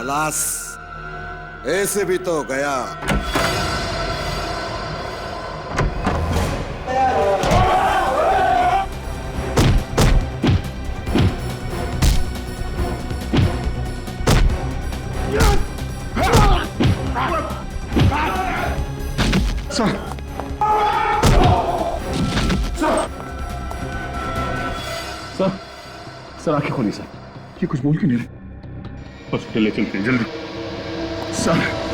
खलास, ऐसे भी तो गया। सर, सर, सर आंखें खोलिए सर। ये कुछ बोल क्यों नहीं रहे? हॉस्पिटल ले चलते हैं जल्दी। सर,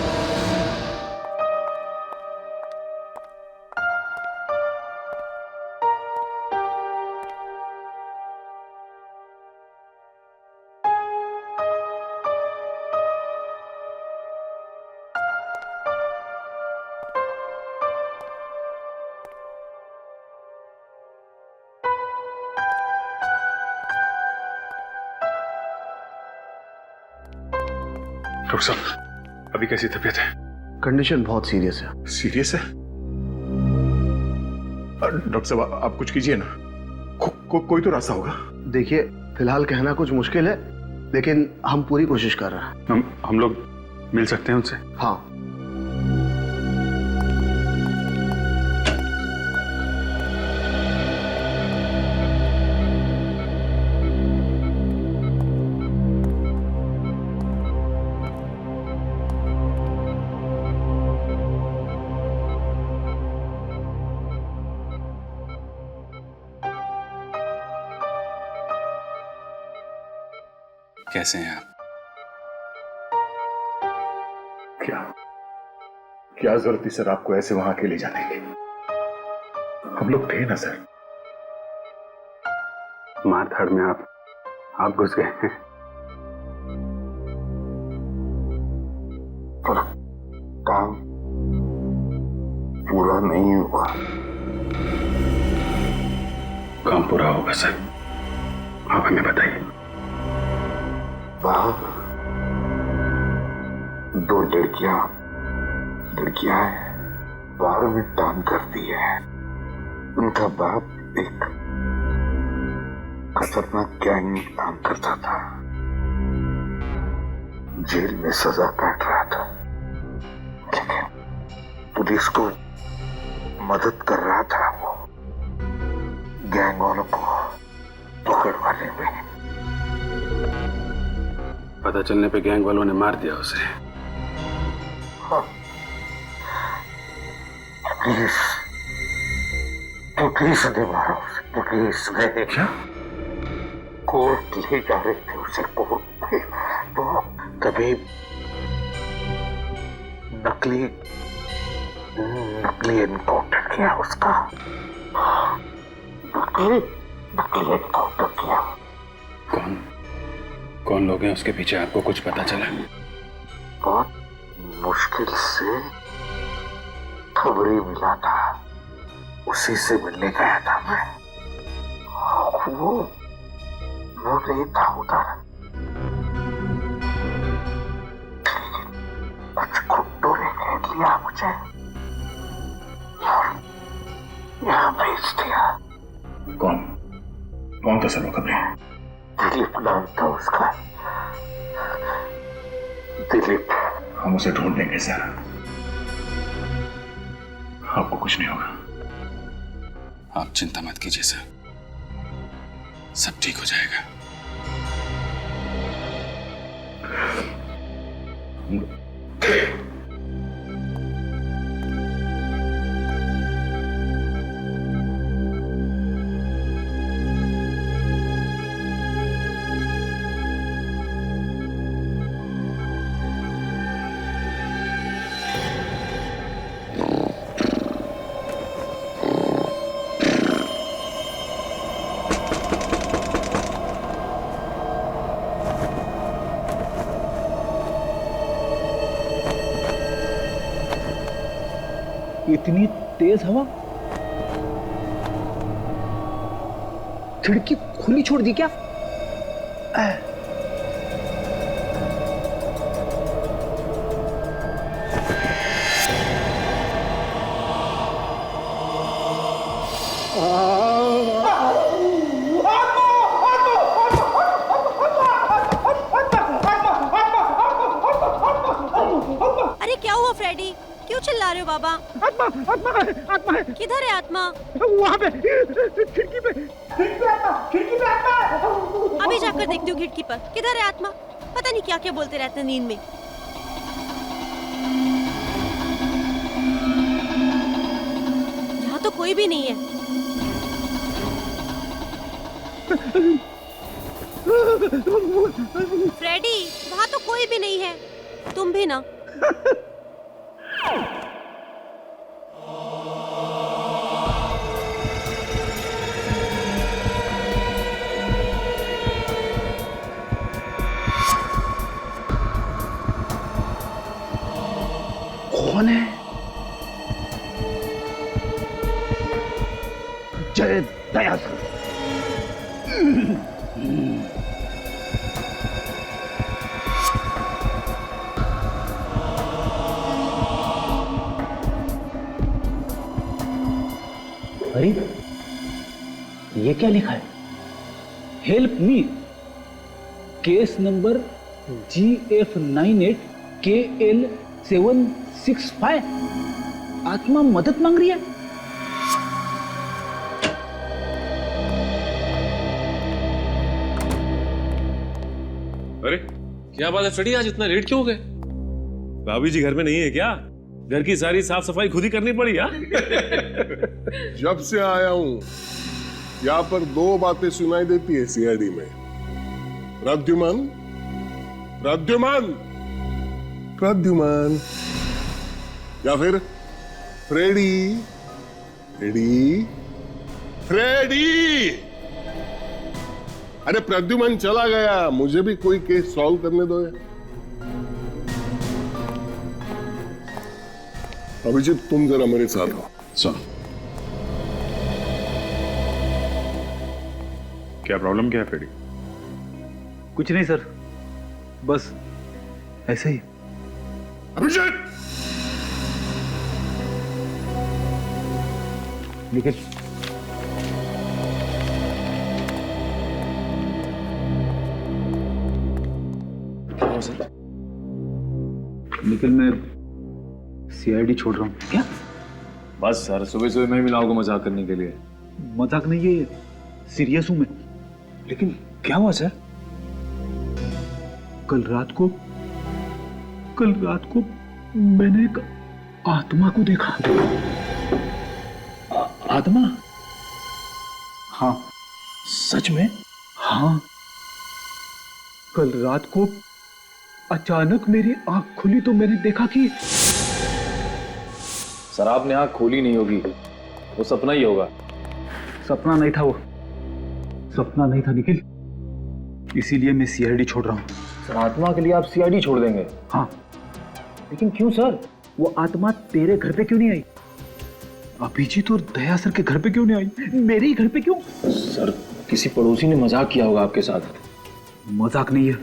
डॉक्टर साहब अभी कैसी तबीयत है? कंडीशन बहुत सीरियस है। सीरियस है? डॉक्टर साहब आप कुछ कीजिए ना। कोई तो रास्ता होगा। देखिए, फिलहाल कहना कुछ मुश्किल है, लेकिन हम पूरी कोशिश कर रहे हैं। हम लोग मिल सकते हैं उनसे? हाँ। कैसे हैं आप? क्या जरूरत थी सर आपको ऐसे वहां अकेले जाने की? हम लोग थे ना सर। मारधाड़ में आप घुस गए हैं। पर काम पूरा नहीं हुआ। काम पूरा होगा सर, आप हमें बताइए। बाप, दो लड़कियां हैं, बाहर में काम करती है। उनका बाप एक खतरनाक गैंग में काम करता था, जेल में सजा काट रहा था, लेकिन पुलिस को मदद कर रहा था वो गैंग वालों को पकड़वाने में। पता चलने पे गैंग वालों ने मार दिया उसे। हाँ, पुलिस ने मारा उसे। पुलिस ने क्या? कोर्ट ले जा रहे थे उसे कोर्ट में, तो तभी नकली एनकाउंटर किया उसका। नकली एनकाउंटर किया। कौन लोग हैं उसके पीछे, आपको कुछ पता चला? बहुत मुश्किल से खबरी मिला था, उसी से मिलने गया था मैं। वो नहीं था उधर, कुछ गुंडों ने घेर लिया मुझे और यहाँ भेज दिया। कौन था सर वो खबरी? दिलीप नाम था उसका, दिलीप। हम उसे ढूंढ लेंगे सर, आपको कुछ नहीं होगा। आप चिंता मत कीजिए सर, सब ठीक हो जाएगा। इतनी तेज हवा, खिड़की खुली छोड़ दी क्या? फ्रेडी, क्यों चिल्ला रहे हो बाबा? आत्मा आत्मा है, आत्मा है। किधर है आत्मा? वहाँ पे खिड़की पे आत्मा, खिड़की पे आत्मा। अभी जाकर देखती हूँ खिड़की पर। किधर है आत्मा? पता नहीं क्या क्या बोलते रहते हैं नींद में। यहाँ तो कोई भी नहीं है। फ्रेडी, वहाँ तो कोई भी नहीं है। तुम भी ना। कौन है? जय दया सर। अरे ये क्या लिखा है? Help me, case number GF98KL765। आत्मा मदद मांग रही है। अरे क्या बात है फ्रेडी, आज इतना लेट क्यों हो गए? भाभी जी घर में नहीं है क्या? घर की सारी साफ सफाई खुद ही करनी पड़ी यार। जब से आया हूं यहाँ पर दो बातें सुनाई देती है सीआईडी में। प्रद्युमन, प्रद्युमन, प्रद्युमन, या फिर फ्रेडी, फ्रेडी, फ्रेडी। अरे प्रद्युमन चला गया, मुझे भी कोई केस सॉल्व करने दो यार। अभिजीत तुम जरा मेरे साथ हो। सुन, क्या प्रॉब्लम क्या है फ्रेडी? कुछ नहीं सर, बस ऐसे ही। अभिजीत, निखिल, निखिल मैं सीआईडी छोड़ रहा हूँ। क्या? बस सर, सुबह सुबह मैं मिला होगा मजाक करने के लिए। मजाक नहीं है, सीरियस हूं मैं। लेकिन क्या हुआ सर? कल रात को मैंने एक आत्मा को देखा। आत्मा? हाँ। सच में? हाँ, कल रात को अचानक मेरी आंख खुली तो मैंने देखा कि सर आपने आंख खोली नहीं होगी, वो सपना ही होगा। सपना नहीं था, वो सपना नहीं था निखिल, इसीलिए मैं सीआईडी छोड़ रहा हूँ। सर आत्मा के लिए आप सीआईडी छोड़ देंगे? हाँ। लेकिन क्यों सर? वो आत्मा तेरे घर पे क्यों नहीं आई? अभिजीत और दया सर के घर पे क्यों नहीं आई? मेरे ही घर पे क्यों? सर किसी पड़ोसी ने मजाक किया होगा आपके साथ। मजाक नहीं है,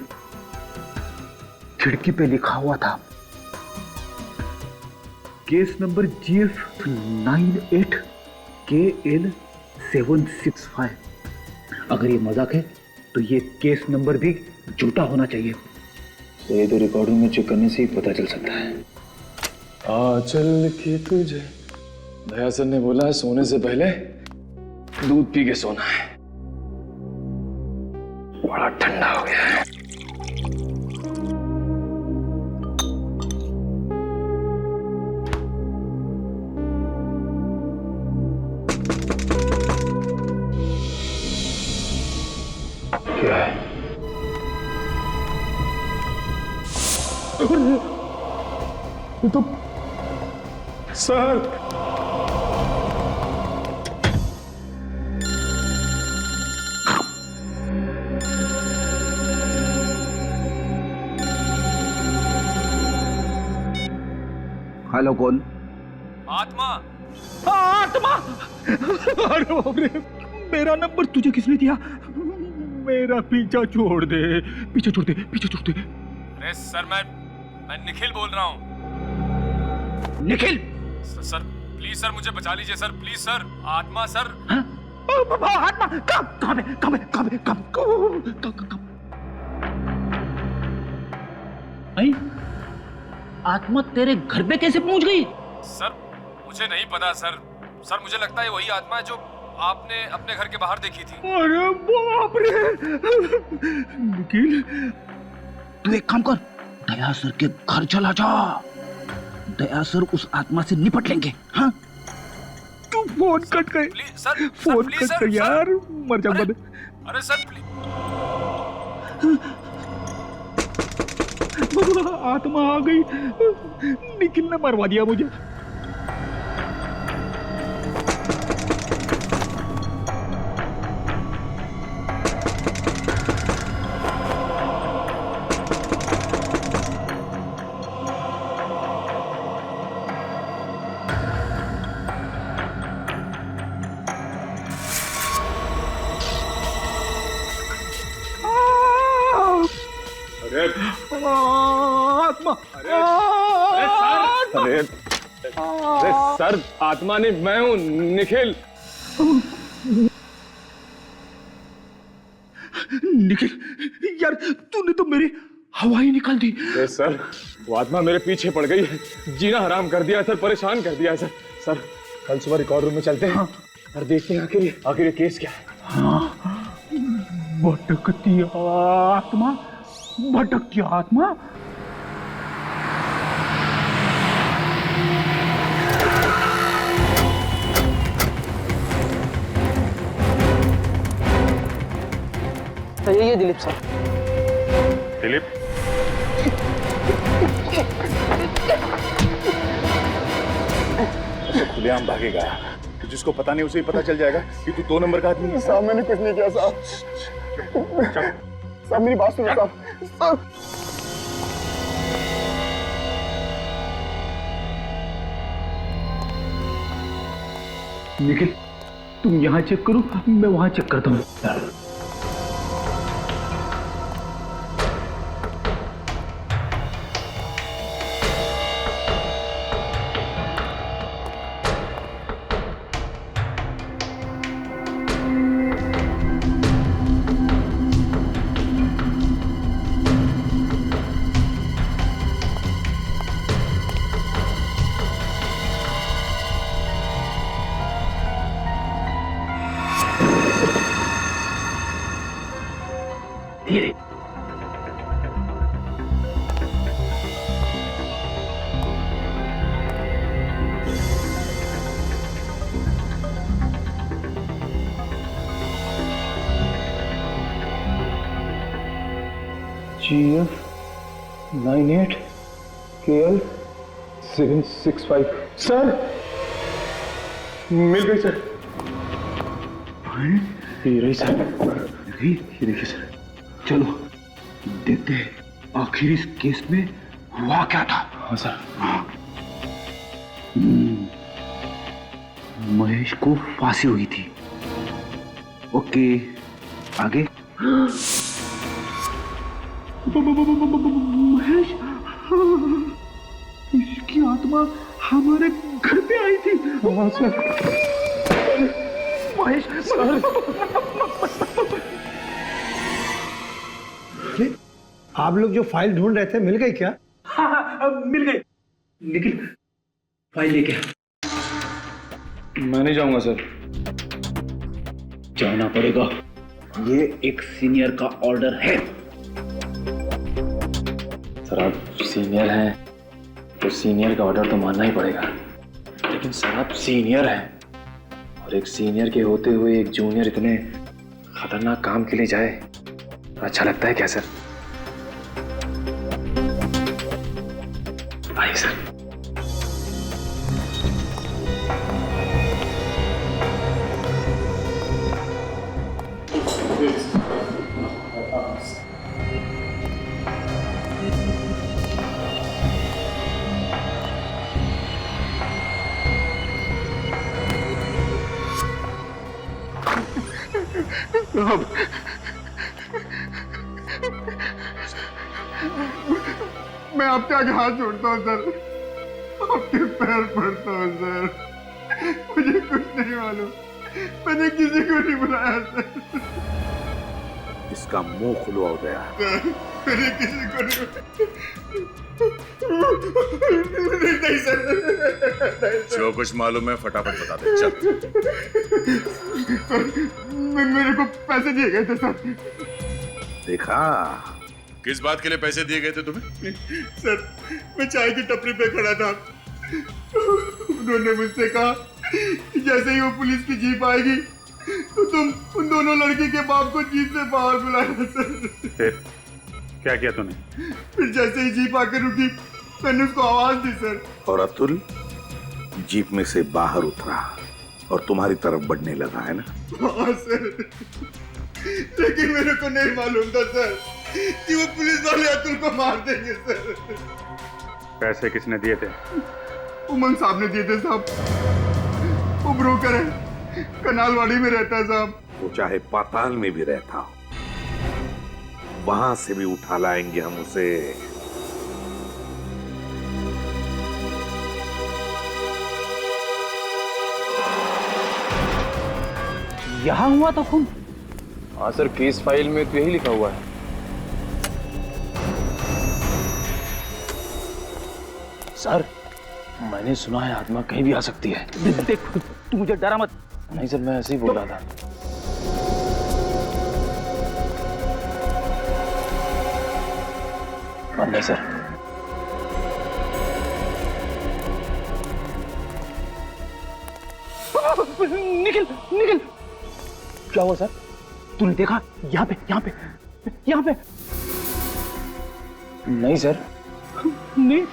खिड़की पे लिखा हुआ था केस नंबर GF98KL765। अगर ये मजाक है तो ये केस नंबर भी झूठा होना चाहिए। तो ये तो रिकॉर्डिंग में चेक करने से ही पता चल सकता है। चल के तुझे दया सर ने बोला है सोने से पहले दूध पी के सोना है। बड़ा ठंडा हो गया है। क्या है? ये तो सर हेलो, कौन? आत्मा। आत्मा! अरे बाप रे, मेरा नंबर तुझे किसने दिया? मेरा पीछा छोड़ दे, पीछे छोड़ दे, पीछे छोड़ दे। अरे सर मैं निखिल बोल रहा हूँ। निखिल! सर प्लीज सर मुझे बचा लीजिए सर, प्लीज सर। आत्मा सर। हाँ? आत्मा कहाँ पे? आई? आत्मा तेरे घर पे कैसे पहुंच गई? सर मुझे नहीं पता सर। सर मुझे लगता है वही आत्मा है जो आपने अपने घर के बाहर देखी थी। अरे बाप रे! निखिल, तू एक काम कर, दया सर के घर चला जा। दया सर उस आत्मा से निपट लेंगे। हाँ, तू फोन कट कर। Please sir, phone please cut sir, कर यार, मर जाऊंगा मैं। अरे सर प्लीज। आत्मा आ गई। निखिल ने मरवा दिया मुझे। आत्मा! अरे सर, आत्मा नहीं, मैं हूँ निखिल। निखिल यार, तूने तो मेरी हवा ही निकाल दी। सर वो आत्मा मेरे पीछे पड़ गई है, जीना हराम कर दिया सर, परेशान कर दिया सर। सर कल सुबह रिकॉर्ड रूम में चलते हैं और देखते हैं आखिर ये केस क्या है। हाँ, भटकती आत्मा, भटकती आत्मा। ये दिलीप सर। दिलीप, खुलेआम भागेगा, जिसको पता नहीं उसे ही पता चल जाएगा कि तू 2 नंबर का आदमी है। साहब मैंने कुछ नहीं किया साहब। साहब मेरी बात सुनो साहब। निखिल, तुम यहाँ चेक करो, मैं वहाँ चेक करता हूँ। धीरे। GF 98 KL 765। सर मिल गई सर। ये रही सर, ये देखिए सर। चलो देखते हैं आखिर इस केस में हुआ क्या था। हाँ सर। महेश को फांसी हुई थी। ओके, आगे। महेश, इसकी आत्मा हमारे घर पे आई थी। हाँ सर। महेश आप लोग जो फाइल ढूंढ रहे थे मिल गई क्या? हाँ, मिल गई। निखिल, फाइल लेके आ। मैं नहीं जाऊंगा सर। जाना पड़ेगा, ये एक सीनियर का ऑर्डर है। सर आप सीनियर हैं तो सीनियर का ऑर्डर तो मानना ही पड़ेगा, लेकिन सर आप सीनियर हैं और एक सीनियर के होते हुए एक जूनियर इतने खतरनाक काम के लिए जाए, अच्छा लगता है क्या सर? आइए सर। मैं आपके आगे हाथ जोड़ता हूँ सर, आपके पैर पड़ता हूँ सर। मुझे कुछ नहीं मालूम, मैंने किसी को नहीं बुलाया सर। इसका मुंह खुला हो गया। मैंने किसी को नहीं सर। जो कुछ मालूम है फटाफट बता दे, चल। मेरे को पैसे दिए गए थे सर। देखा, किस बात के लिए पैसे दिए गए थे तुम्हें? सर मैं चाय की टपरी पे खड़ा था, उन्होंने मुझसे कहा कि जैसे ही वो पुलिस की जीप आएगी तो तुम उन दोनों लड़की के बाप को जीप से बाहर बुलाना सर। फिर क्या किया तूने? फिर जैसे ही जीप आकर रुकी मैंने उसको आवाज दी सर। और अतुल जीप में से बाहर उतरा और तुम्हारी तरफ बढ़ने लगा, है ना? हाँ सर, लेकिन मेरे को नहीं मालूम था सर कि वो पुलिस वाले अतुल को मार देंगे सर। पैसे किसने दिए थे? उमंग साहब ने दिए थे साहब। वो ब्रोकर है, कनालवाड़ी में रहता है साहब। वो चाहे पाताल में भी रहता हो, वहां से भी उठा लाएंगे हम उसे। यहाँ हुआ था खून? हाँ सर, केस फाइल में तो यही लिखा हुआ है। सर मैंने सुना है आत्मा कहीं भी आ सकती है। देख तू मुझे डरा मत। नहीं सर, मैं ऐसे ही बोल रहा था। बंद है सर। निकल निकल। क्या हुआ सर? तूने देखा? यहाँ पे यहाँ पे यहाँ पे। नहीं सर। नहीं,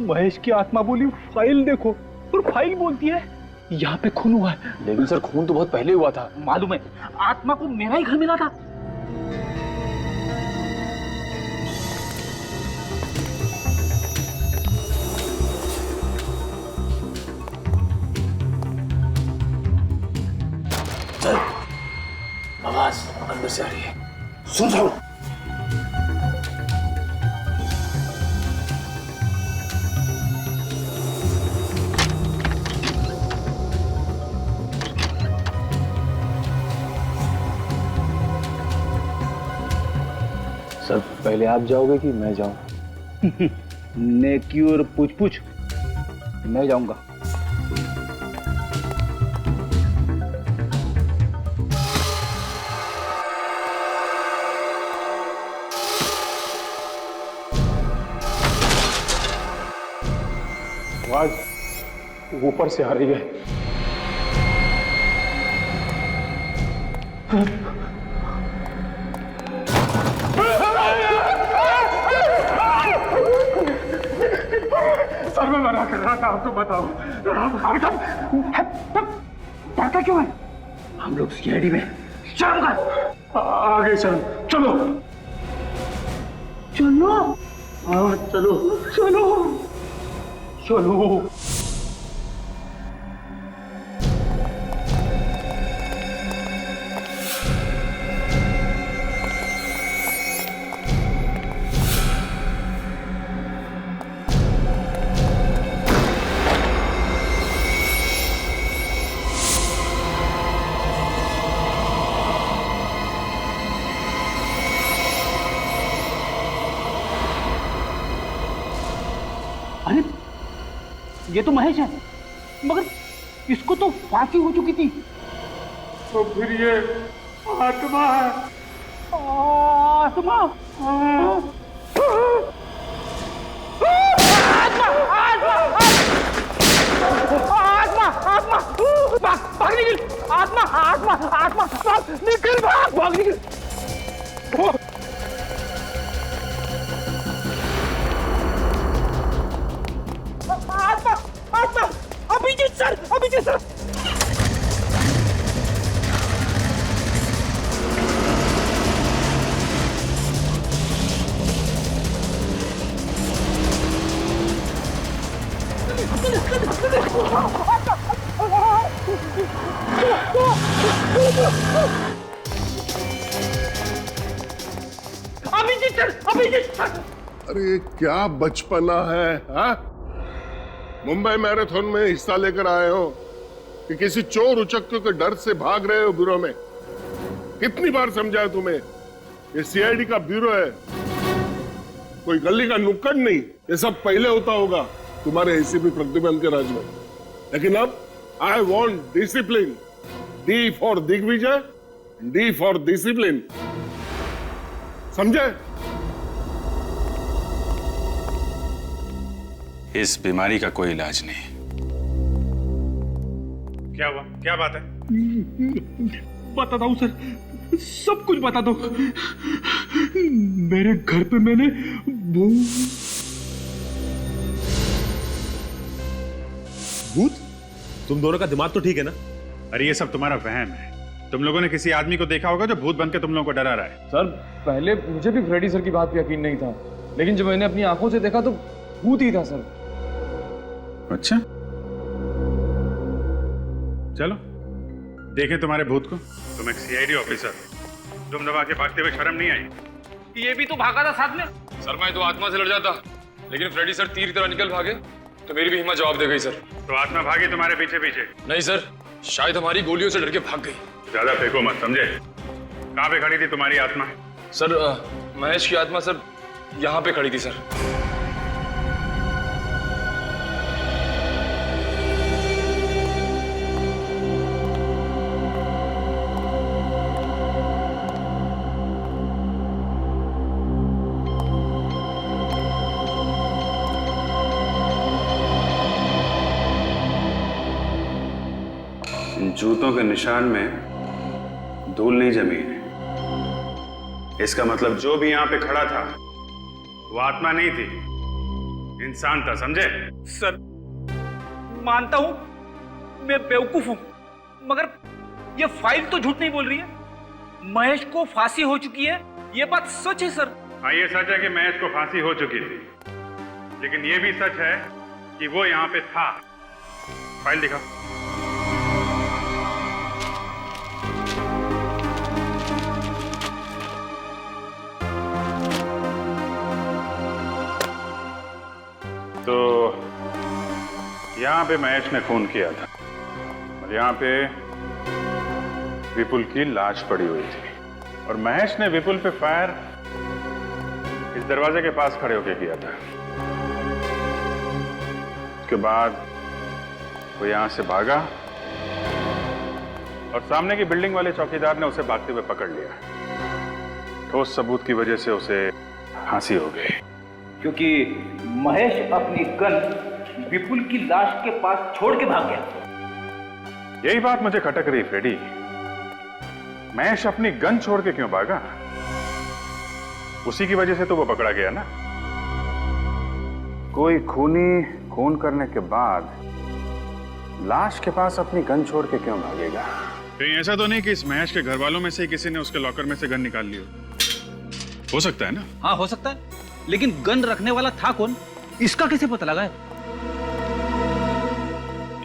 महेश की आत्मा बोली फाइल देखो, और फाइल बोलती है यहाँ पे खून हुआ है। लेकिन सर खून तो बहुत पहले हुआ था। मालूम है, आत्मा को मेरा ही घर मिला था। सर आवाज अंदर से आ रही है। सुन साहब, सर पहले आप जाओगे कि मैं जाऊं? नेकी और पूछ पूछ मैं जाऊंगा। आवाज ऊपर से आ रही है। सर मैं मना कर रहा था, आपको बताओ। डरता क्यों है? हम लोग सीआईडी में। शर्म कर। आगे चल, चलो चलो। हाँ चलो चलो चलो। अरे ये तो महेश है, मगर इसको तो फांसी हो चुकी थी। तो फिर ये आत्मा है। आत्मा आत्मा आत्मा भाग निकल। आत्मा आत्मा आत्मा निकल, भाग निकल। आत्मा आत्मा Abhijit sir, Abhijit sir. Abhijit sir, Abhijit sir. अरे क्या बचपना है, हाँ? मुंबई मैराथन में हिस्सा लेकर आए हो कि किसी चोर उचक्के के डर से भाग रहे हो ब्यूरो में? कितनी बार समझाया तुम्हें ये सीआईडी का ब्यूरो है, कोई गली का नुक्कड़ नहीं। ये सब पहले होता होगा तुम्हारे एसीपी प्रद्युमन के राज में, लेकिन अब I want discipline. D for Digvijay, D for discipline, समझे? इस बीमारी का कोई इलाज नहीं। क्या हुआ? क्या बात है? बताता हूँ सर, सब कुछ बता दो। मेरे घर पे मैंने भूत? तुम दोनों का दिमाग तो ठीक है ना? अरे ये सब तुम्हारा वहम है। तुम लोगों ने किसी आदमी को देखा होगा जो भूत बनकर तुम लोगों को डरा रहा है। सर पहले मुझे भी फ्रेडी सर की बात पे यकीन नहीं था, लेकिन जब मैंने अपनी आंखों से देखा तो भूत ही था सर। अच्छा, चलो देखें तुम्हारे भूत को। तुम एक सीआईडी ऑफिसर, तुम दबा के भागते हुए शर्म नहीं आई? ये भी तो भागा था साथ में। सर मैं तो आत्मा से लड़ जाता, लेकिन फ्रेडी सर तीर की तरह निकल भागे तो मेरी भी हिम्मत जवाब दे गई सर। तो आत्मा भागी तुम्हारे पीछे पीछे? नहीं सर, शायद हमारी गोलियों से डर के भाग गई। ज्यादा फेंको मत, समझे? कहाँ पे खड़ी थी तुम्हारी आत्मा? सर महेश की आत्मा सर यहाँ पे खड़ी थी सर। जूतों के निशान में धूल नहीं जमी है। इसका मतलब जो भी यहाँ पे खड़ा था वो आत्मा नहीं थी, इंसान था, समझे? सर मानता हूं मैं बेवकूफ हूं, मगर ये फाइल तो झूठ नहीं बोल रही है। महेश को फांसी हो चुकी है, ये बात सच है सर। हाँ, ये सच है कि महेश को फांसी हो चुकी थी, लेकिन ये भी सच है कि वो यहाँ पे था। फाइल दिखाओ। तो यहाँ पे महेश ने खून किया था और यहाँ पे विपुल की लाश पड़ी हुई थी, और महेश ने विपुल पे फायर इस दरवाजे के पास खड़े होकर किया था। उसके बाद वो यहाँ से भागा और सामने की बिल्डिंग वाले चौकीदार ने उसे भागते हुए पकड़ लिया। ठोस सबूत की वजह से उसे फांसी हो गई। क्योंकि महेश अपनी गन विपुल की लाश के पास छोड़ के भाग गया। यही बात मुझे खटक रही फ्रेडी, महेश अपनी गन छोड़ के क्यों भागा? उसी की वजह से तो वो पकड़ा गया ना। कोई खूनी खून करने के बाद लाश के पास अपनी गन छोड़ के क्यों भागेगा? कहीं ऐसा तो नहीं कि इस महेश के घर वालों में से किसी ने उसके लॉकर में से गन निकाल ली हो सकता है ना? हाँ हो सकता है, लेकिन गन रखने वाला था कौन, इसका कैसे पता लगा है?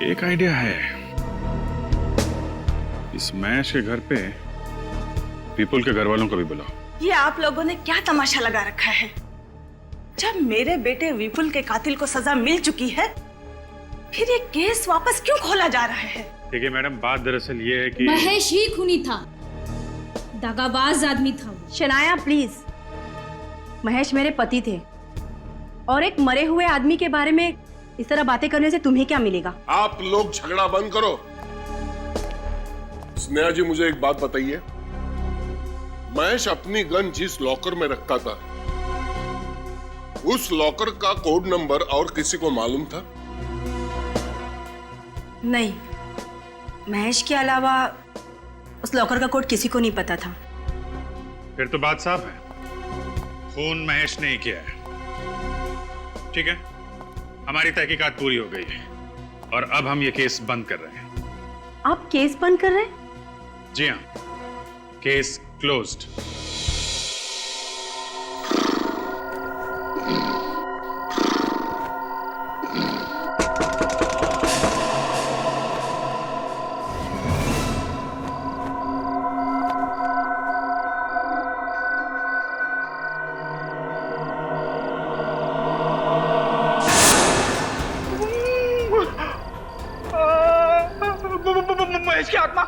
एक आइडिया है, इस महेश के घर पे विपुल के घर वालों को भी बुलाओ। ये आप लोगों ने क्या तमाशा लगा रखा है? जब मेरे बेटे विपुल के कातिल को सजा मिल चुकी है, फिर ये केस वापस क्यों खोला जा रहा है? देखिए मैडम, बात दरअसल ये है कि महेश ही खूनी था, दगाबाज आदमी था। शनाया प्लीज, महेश मेरे पति थे और एक मरे हुए आदमी के बारे में इस तरह बातें करने से तुम्हें क्या मिलेगा? आप लोग झगड़ा बंद करो। स्नेहा जी मुझे एक बात बताइए, महेश अपनी गन जिस लॉकर में रखता था उस लॉकर का कोड नंबर और किसी को मालूम था? नहीं, महेश के अलावा उस लॉकर का कोड किसी को नहीं पता था। फिर तो बात साफ है, खून महेश ने ही किया है। ठीक है, हमारी तहकीकात पूरी हो गई है और अब हम ये केस बंद कर रहे हैं। आप केस बंद कर रहे हैं? जी हाँ, केस क्लोज्ड।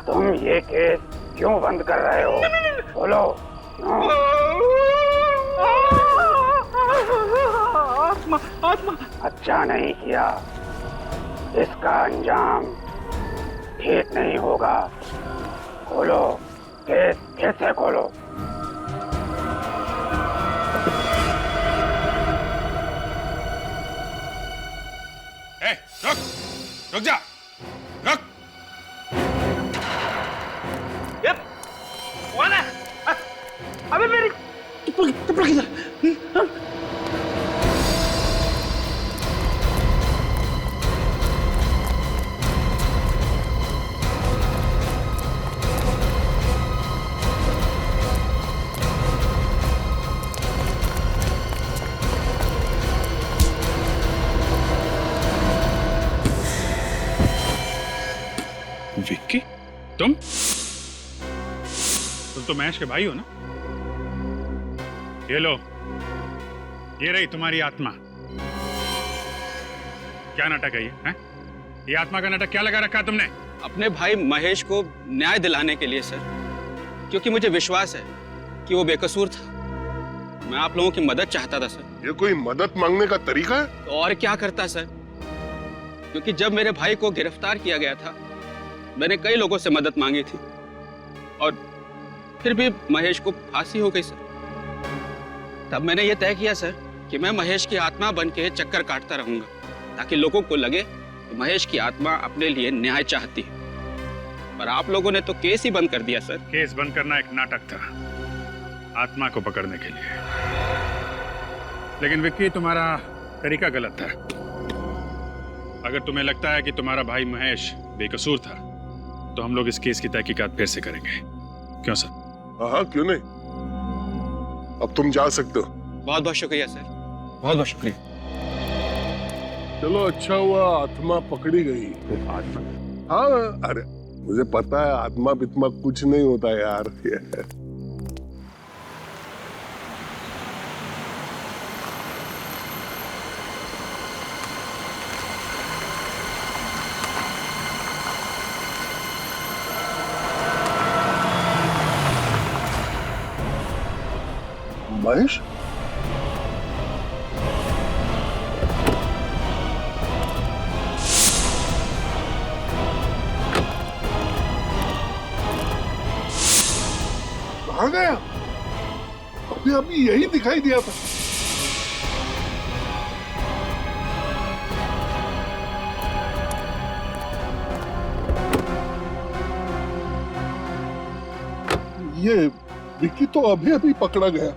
तुम ये केस क्यों बंद कर रहे हो? बोलो। अच्छा नहीं किया, इसका अंजाम ठीक नहीं होगा। खोलो केस, फिर से खोलो। रुक, रुक जा, रुक। कौन है? अबे मेरी चप्पल किधर? विक्की, तुम तो महेश के भाई हो ना? ये लो, ये रही तुम्हारी आत्मा। क्या नाटक है ये? हैं? ये आत्मा का नाटक क्या लगा रखा है तुमने? अपने भाई महेश को न्याय दिलाने के लिए सर, क्योंकि मुझे विश्वास है कि वो बेकसूर था। मैं आप लोगों की मदद चाहता था सर। ये कोई मदद मांगने का तरीका है? तो और क्या करता सर, क्योंकि जब मेरे भाई को गिरफ्तार किया गया था मैंने कई लोगों से मदद मांगी थी और फिर भी महेश को फांसी हो गई सर। तब मैंने ये तय किया सर कि मैं महेश की आत्मा बन के चक्कर काटता रहूंगा ताकि लोगों को लगे कि महेश की आत्मा अपने लिए न्याय चाहती है। पर आप लोगों ने तो केस ही बंद कर दिया सर। केस बंद करना एक नाटक था आत्मा को पकड़ने के लिए, लेकिन विक्की तुम्हारा तरीका गलत था। अगर तुम्हें लगता है कि तुम्हारा भाई महेश बेकसूर था तो हम लोग इस केस की तहकीकात फिर से करेंगे। क्यों सर? हाँ, क्यों नहीं। अब तुम जा सकते हो। बहुत बहुत शुक्रिया सर, बहुत बहुत शुक्रिया। चलो अच्छा हुआ आत्मा पकड़ी गई। आत्मा? हाँ, अरे मुझे पता है आत्मा बित्मा कुछ नहीं होता यार। महेश? कहाँ गया? अभी अभी यही दिखाई दिया था। ये विक्की तो अभी अभी पकड़ा गया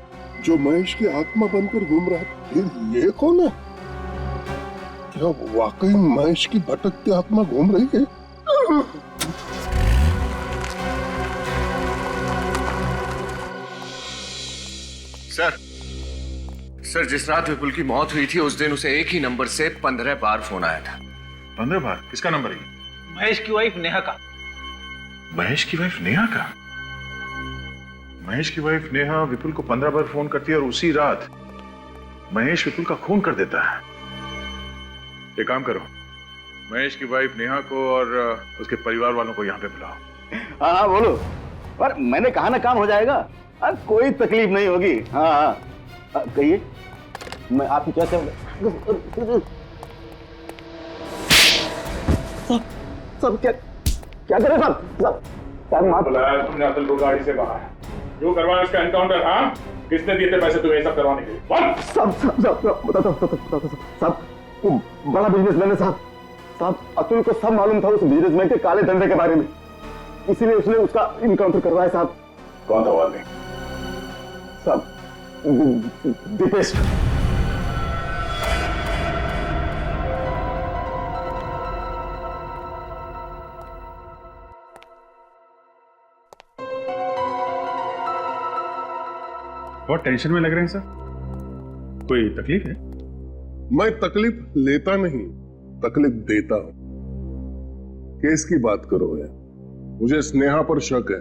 जो महेश की आत्मा बनकर घूम रहा है। फिर ये कौन है? क्या वाकई महेश की भटकती आत्मा घूम रही है? सर, जिस रात विपुल की मौत हुई थी उस दिन उसे एक ही नंबर से 15 बार फोन आया था। 15 बार? किसका नंबर है? महेश की वाइफ नेहा का। महेश की वाइफ नेहा का? महेश की वाइफ नेहा विपुल को 15 बार फोन करती है और उसी रात महेश विपुल का खून कर देता है। एक काम करो, महेश की वाइफ नेहा को और उसके परिवार वालों को यहाँ पे बुलाओ। हाँ बोलो। पर मैंने कहा ना काम हो जाएगा। कोई तकलीफ नहीं होगी। हाँ कहिए, मैं आपकी क्या सब क्या करें सब बुलाया तुमने अतुल को गाड़ी से बाहर, जो करवाया उसका एनकाउंटर। हाँ, किसने दिए थे पैसे तुम्हें सब करवाने के लिए? सब बड़ा बिजनेसमैन है साहब। अतुल को सब मालूम था उस बिजनेसमैन के काले धंधे के बारे में, इसीलिए उसने उसका इनकाउंटर करवाया साहब। कौन था वो आदमी? साहब दीपेश। बहुत टेंशन में लग रहे हैं सर, कोई तकलीफ है? मैं तकलीफ लेता नहीं, तकलीफ देता हूं। केस की बात करो है, मुझे स्नेहा पर शक है।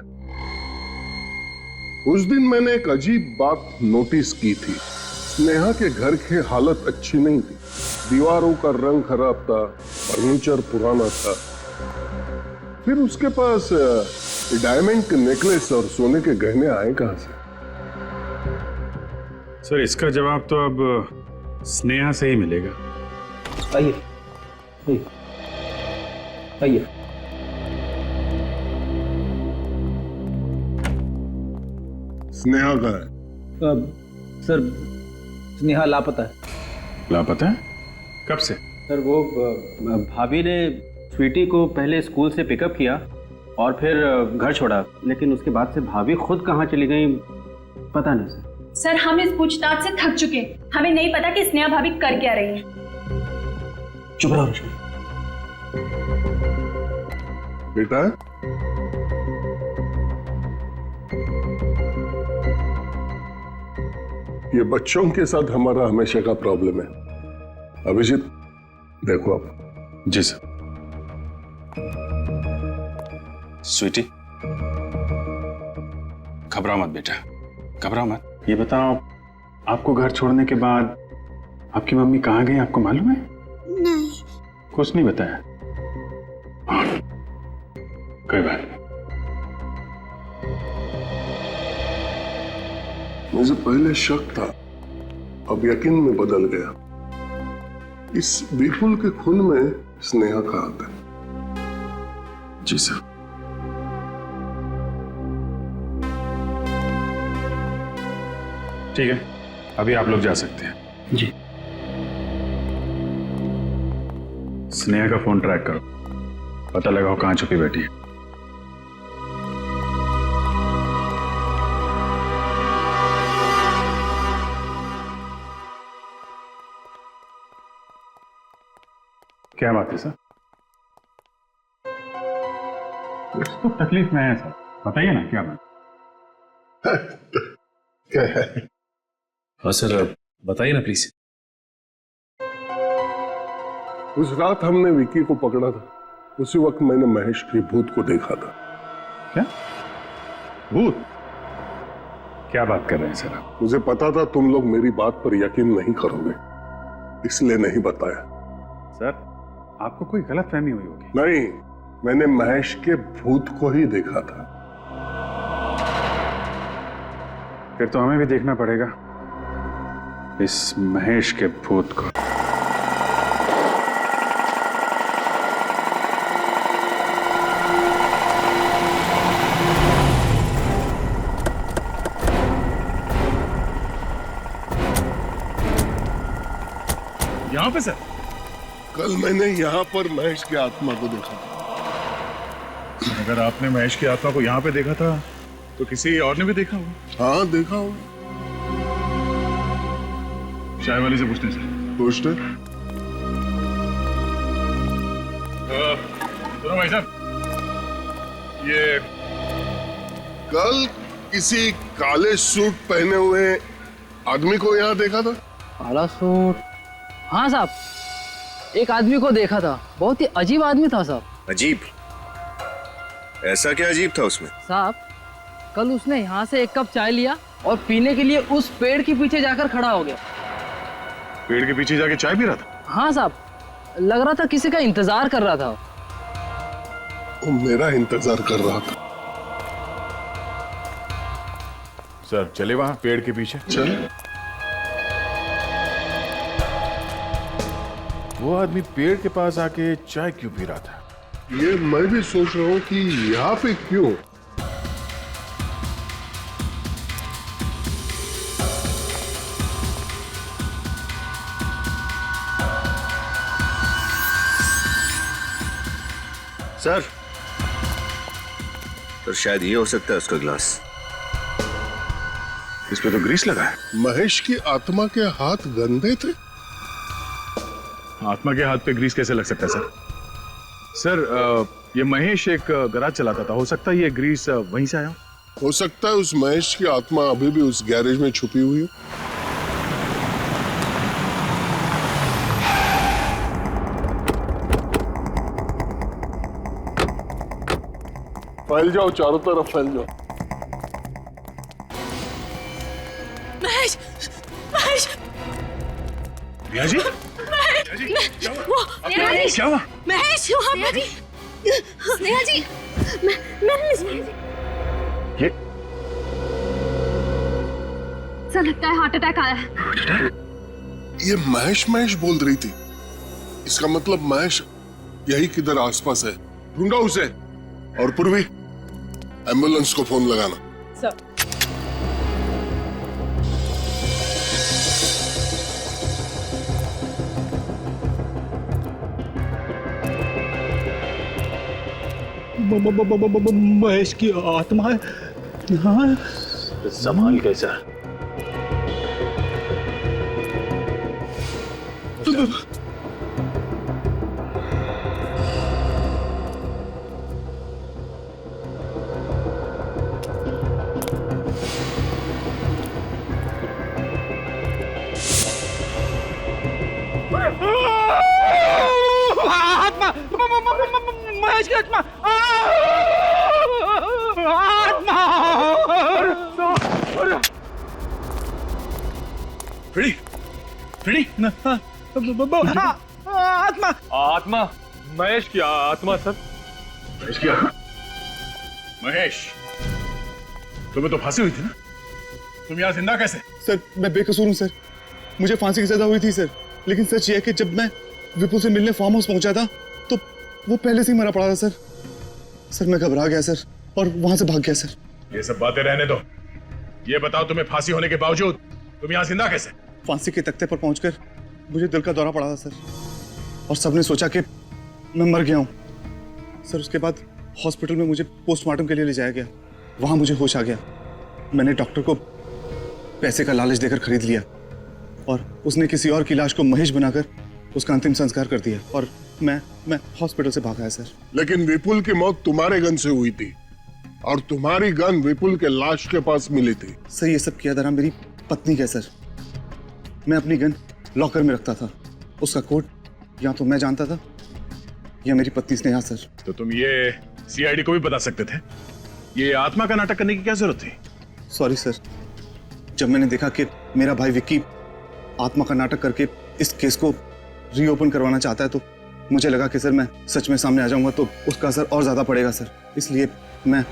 उस दिन मैंने एक अजीब बात नोटिस की थी। स्नेहा के घर की हालत अच्छी नहीं थी, दीवारों का रंग खराब था, फर्नीचर पुराना था। फिर उसके पास डायमंड के नेकलेस और सोने के गहने आए कहां से? सर इसका जवाब तो अब स्नेहा से ही मिलेगा। आइए आइए। स्नेहा का है? सर स्नेहा लापता है। लापता है? कब से? सर वो भाभी ने स्वीटी को पहले स्कूल से पिकअप किया और फिर घर छोड़ा, लेकिन उसके बाद से भाभी खुद कहाँ चली गई पता नहीं सर। सर हम इस पूछताछ से थक चुके हैं, हमें नहीं पता कि स्नेहा भाभी कर क्या रही है। चुप रहो रश्मि। बेटा ये बच्चों के साथ हमारा हमेशा का प्रॉब्लम है। अभिजीत देखो आप। जी सर। स्वीटी घबराओ मत बेटा, घबराओ मत। ये बताओ, आपको घर छोड़ने के बाद आपकी मम्मी कहाँ गई, आपको मालूम है? नहीं। कुछ नहीं बताया? कोई बात नहीं। मुझे पहले शक था, अब यकीन में बदल गया। इस विपुल के खून में स्नेहा का हाथ है। जी सर। ठीक है, अभी आप लोग जा सकते हैं। जी। स्नेहा का फोन ट्रैक करो, पता लगाओ कहां छुपी बैठी है। क्या बात है सर? कुछ तो तकलीफ में है सर, बताइए ना क्या बात? क्या है? हाँ सर बताइए ना प्लीज। उस रात हमने विकी को पकड़ा था, उसी वक्त मैंने महेश के भूत को देखा था। क्या भूत? क्या बात कर रहे हैं सर आप? मुझे पता था तुम लोग मेरी बात पर यकीन नहीं करोगे, इसलिए नहीं बताया। सर आपको कोई गलतफहमी हुई होगी। नहीं, मैंने महेश के भूत को ही देखा था। फिर तो हमें भी देखना पड़ेगा इस महेश के भूत को। यहाँ पे सर? कल मैंने यहाँ पर महेश की आत्मा को देखा था। अगर आपने महेश की आत्मा को यहाँ पे देखा था तो किसी और ने भी देखा होगा। हाँ देखा होगा। चाय वाले से पूछते हैं सर। पूछते। सुनो भाई साहब, ये कल किसी काले सूट पहने हुए आदमी को यहाँ देखा था। काला सूट? हाँ साहब, एक आदमी को देखा था, बहुत ही अजीब आदमी था साहब। अजीब? ऐसा क्या अजीब था उसमें? साहब कल उसने यहाँ से एक कप चाय लिया और पीने के लिए उस पेड़ के पीछे जाकर खड़ा हो गया। पेड़ के पीछे जाके चाय पी रहा था? हाँ साहब, लग रहा था किसी का इंतजार कर रहा था। वो मेरा इंतजार कर रहा था। सर चले वहां पेड़ के पीछे। चल। वो आदमी पेड़ के पास आके चाय क्यों पी रहा था? ये मैं भी सोच रहा हूँ कि यहाँ पे क्यों। सर, तो शायद ये हो सकता है उसका ग्लास। इस पे तो ग्रीस लगा है। महेश की आत्मा के हाथ गंदे थे। आत्मा के हाथ पे ग्रीस कैसे लग सकता है सर? सर ये महेश एक गैराज चलाता था, हो सकता है ये ग्रीस वहीं से आया हो सकता है उस महेश की आत्मा अभी भी उस गैरेज में छुपी हुई हो। फैल जाओ, चारों तरफ फैल जाओ। महेश, महेश, रिया जी, वो क्या हुआ? महेश, वहाँ पे स्नेहा जी, ये सर लगता है हार्ट अटैक आया है। ये महेश महेश बोल रही थी। इसका मतलब महेश यही किधर आसपास है, ढूंढो उसे। और पूर्वी, एम्बुलेंस को फोन लगाना। सर। महेश की आत्मा है। हाँ। संभाल के सर। आत्मा, महेश की आत्मा, आत्मा। फ्रेडी, फ्रेडी, आत्मा, आत्मा, महेश की आत्मा सर। महेश की आत्मा? महेश, तुम्हें तो फांसी हुई थी ना, तुम यहाँ जिंदा कैसे? सर मैं बेकसूर हूँ सर, मुझे फांसी की सजा हुई थी सर, लेकिन सच यह है कि जब मैं विपुल से मिलने फार्म हाउस पहुंचा था तो वो पहले से ही मरा पड़ा था सर। सर मैं घबरा गया सर और वहां से भाग गया सर। ये सब बातें रहने दो, ये बताओ तुम्हें फांसी होने के बावजूद तुम यहाँ जिंदा कैसे? फांसी के तख्ते पर पहुंचकर मुझे दिल का दौरा पड़ा था सर, और सबने सोचा कि मैं मर गया हूँ सर। उसके बाद हॉस्पिटल में मुझे पोस्टमार्टम के लिए ले जाया गया, वहां मुझे होश आ गया। मैंने डॉक्टर को पैसे का लालच देकर खरीद लिया और उसने किसी और की लाश को महेश बनाकर उसका अंतिम संस्कार कर दिया और मैं हॉस्पिटल से भाग आया सर। लेकिन विपुल की मौत तुम्हारे गन से हुई थी और तुम्हारी गन विपुल के लाश के पास मिली थी। सर ये सब किया धरा मेरी पत्नी का सर। मैं अपनी गन लॉकर में रखता था, उसका कोड या तो मैं जानता था या मेरी पत्नी स्नेहा सर। तो तुम ये सीआईडी को भी बता सकते थे, ये आत्मा का नाटक करने की क्या जरूरत थी? सॉरी सर, जब मैंने देखा कि मेरा भाई विक्की आत्मा का नाटक करके इस केस को रीओपन करवाना चाहता है तो मुझे लगा कि सर मैं सच में सामने आ जाऊंगा तो उसका असर और ज्यादा पड़ेगा सर, इसलिए मैं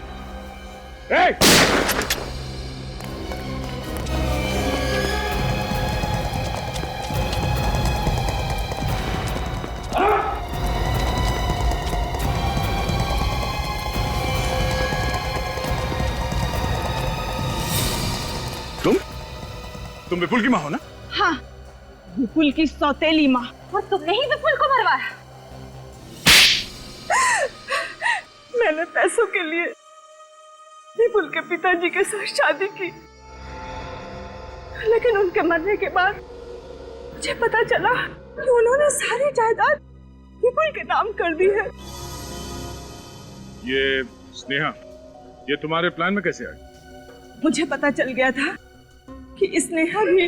तुम विपुल की माँ हो ना? हाँ, विपुल की सौतेली माँ। और तुमने ही विपुल को मरवाया? मैंने पैसों के लिए विपुल के पिताजी के साथ शादी की, लेकिन उनके मरने के बाद मुझे पता चला कि उन्होंने सारी जायदाद विपुल के नाम कर दी है। ये स्नेहा, ये तुम्हारे प्लान में कैसे आई? मुझे पता चल गया था कि स्नेहा भी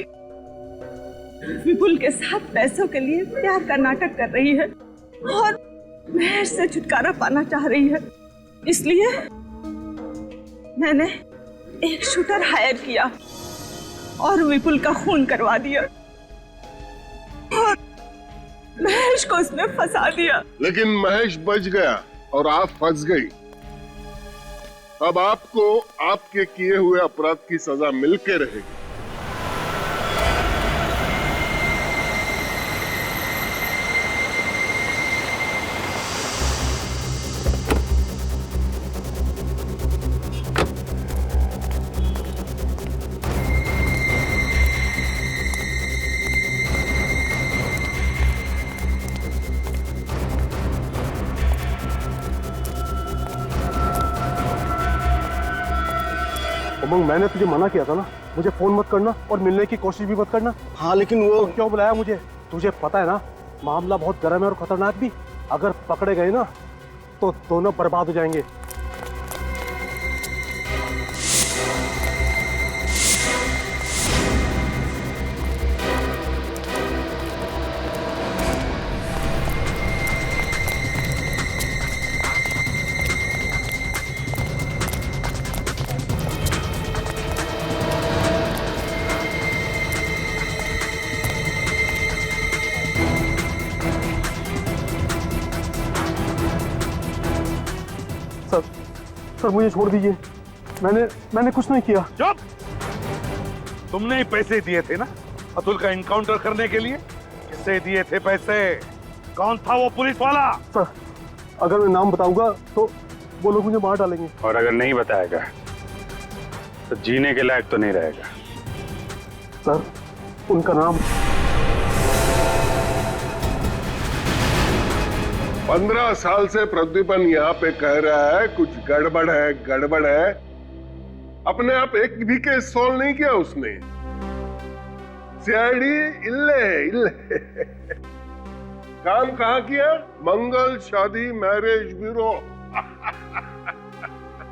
विपुल के साथ पैसों के लिए प्यार का नाटक कर रही है और महेश से छुटकारा पाना चाह रही है, इसलिए मैंने एक शूटर हायर किया और विपुल का खून करवा दिया और महेश को उसमें फंसा दिया। लेकिन महेश बच गया और आप फंस गई। अब आपको आपके किए हुए अपराध की सजा मिलके रहेगी। उमंग, मैंने तुझे मना किया था ना, मुझे फोन मत करना और मिलने की कोशिश भी मत करना। हाँ लेकिन वो तो क्यों बुलाया मुझे? तुझे पता है ना मामला बहुत गर्म है और खतरनाक भी। अगर पकड़े गए ना तो दोनों बर्बाद हो जाएंगे। सर मुझे छोड़ दीजिए, मैंने कुछ नहीं किया। चुप! तुमने ही पैसे दिए थे ना अतुल का एनकाउंटर करने के लिए? किससे दिए थे पैसे? कौन था वो पुलिस वाला? सर, अगर मैं नाम बताऊंगा तो वो लोग मुझे मार डालेंगे। और अगर नहीं बताएगा तो जीने के लायक तो नहीं रहेगा। सर, उनका नाम 15 साल से प्रद्युमन यहाँ पे कह रहा है कुछ गड़बड़ है, गड़बड़ है। अपने आप एक भी केस सॉल्व नहीं किया उसने। सीआईडी इल्ले काम कहाँ किया? मंगल शादी मैरिज ब्यूरो।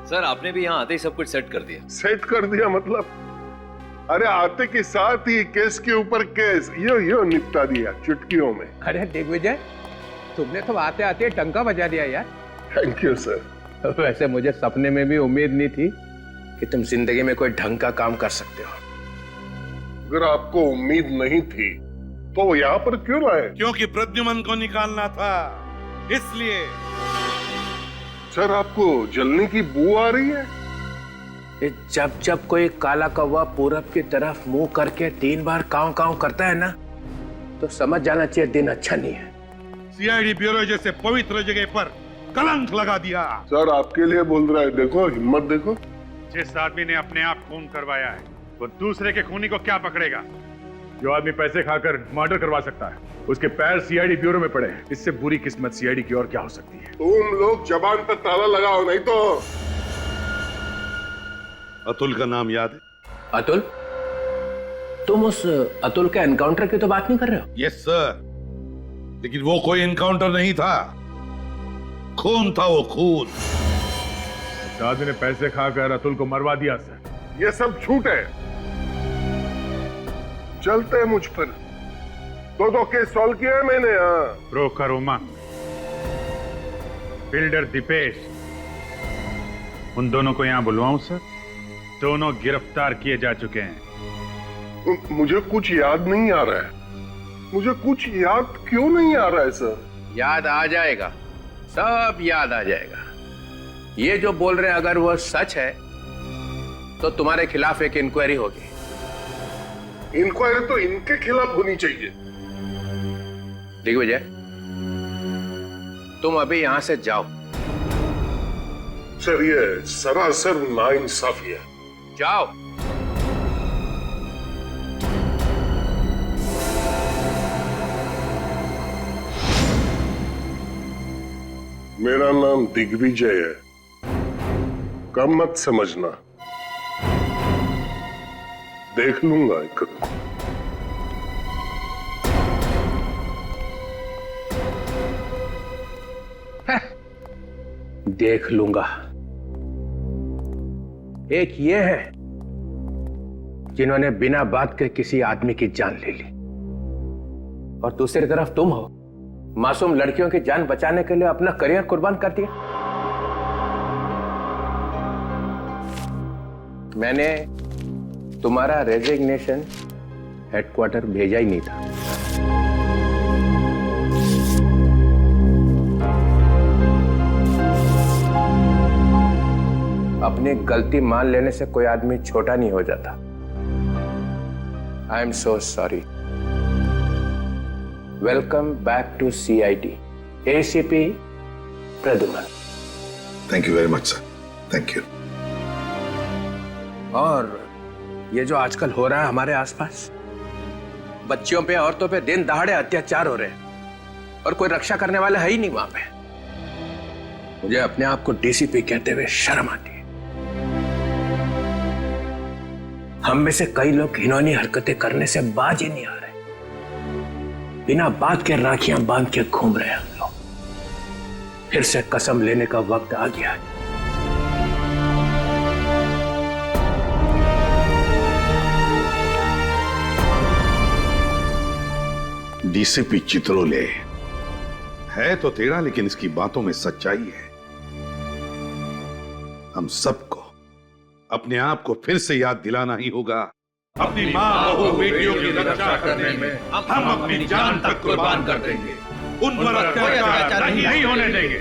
सर, आपने भी यहाँ आते ही सब कुछ सेट कर दिया। सेट कर दिया मतलब? अरे आते के साथ ही केस के ऊपर केस यो निपटा दिया चुटकियों में। अरे दिग्विजय, तुमने तो आते आते टंका बजा दिया यार। Thank you sir. वैसे मुझे सपने में भी उम्मीद नहीं थी कि तुम जिंदगी में कोई ढंग का काम कर सकते हो। अगर आपको उम्मीद नहीं थी तो यहाँ पर क्यों आए? क्योंकि प्रद्युमन को निकालना था, इसलिए। सर, आपको जलने की बू आ रही है? जब जब कोई काला कौवा पूरब की तरफ मुंह करके 3 बार काव काव करता है ना, तो समझ जाना चाहिए दिन अच्छा नहीं है। सीआईडी ब्यूरो जैसे पवित्र जगह पर कलंक लगा दिया। सर, आपके लिए बोल रहा है, देखो हिम्मत देखो। जिस आदमी ने अपने आप खून करवाया है वो दूसरे के खूनी को क्या पकड़ेगा? जो आदमी पैसे खाकर मर्डर करवा सकता है उसके पैर सीआईडी ब्यूरो में पड़े हैं। इससे बुरी किस्मत सीआईडी की और क्या हो सकती है? तुम लोग जबान पर ताला लगाओ, नहीं तो। अतुल का नाम याद है? अतुल? तुम उस अतुल के एनकाउंटर की तो बात नहीं कर रहे हो? यस सर, लेकिन वो कोई एनकाउंटर नहीं था, खून था वो खून। इस आदमी ने पैसे खाकर अतुल को मरवा दिया सर। ये सब झूठ है। चलते हैं मुझ पर। 2 केस सॉल्व किया है मैंने। ब्रोकर उमंग, बिल्डर दीपेश, उन दोनों को यहाँ बुलवाऊं सर? दोनों गिरफ्तार किए जा चुके हैं। मुझे कुछ याद नहीं आ रहा है। मुझे कुछ याद क्यों नहीं आ रहा है सर? याद आ जाएगा, सब याद आ जाएगा। ये जो बोल रहे हैं अगर वो सच है तो तुम्हारे खिलाफ एक इंक्वायरी होगी। इंक्वायरी तो इनके खिलाफ होनी चाहिए। दिग्विजय, तुम अभी यहां से जाओ। सर, ये सरासर नाइंसाफी है। जाओ। मेरा नाम दिग्विजय है, कम मत समझना। देख लूंगा एक। देख लूंगा। एक ये है जिन्होंने बिना बात के किसी आदमी की जान ले ली, और दूसरी तरफ तुम हो, मासूम लड़कियों की जान बचाने के लिए अपना करियर कुर्बान कर दिया। मैंने तुम्हारा रेजिग्नेशन हेडक्वार्टर भेजा ही नहीं था। अपनी गलती मान लेने से कोई आदमी छोटा नहीं हो जाता। I am so sorry. Welcome back to CID, ACP Pradyuman. Thank you very much sir, thank you. और ये जो आजकल हो रहा है हमारे आसपास, बच्चियों पे, औरतों पे दिन दहाड़े अत्याचार हो रहे हैं और कोई रक्षा करने वाला है ही नहीं वहां पे। मुझे अपने आप को DCP कहते हुए शर्म आती है। हम में से कई लोग घिनौनी हरकतें करने से बाज ही नहीं आ रहे। बिना बात के राखियां बांध के घूम रहे हैं हम लोग। फिर से कसम लेने का वक्त आ गया है। DCP चित्रोले है तो तेरा, लेकिन इसकी बातों में सच्चाई है। हम सबको अपने आप को फिर से याद दिलाना ही होगा। अपनी माँ बहू बेटियों की रक्षा करने में हम अपनी जान तक कुर्बान कर देंगे। उन पर अत्याचार नहीं होने देंगे।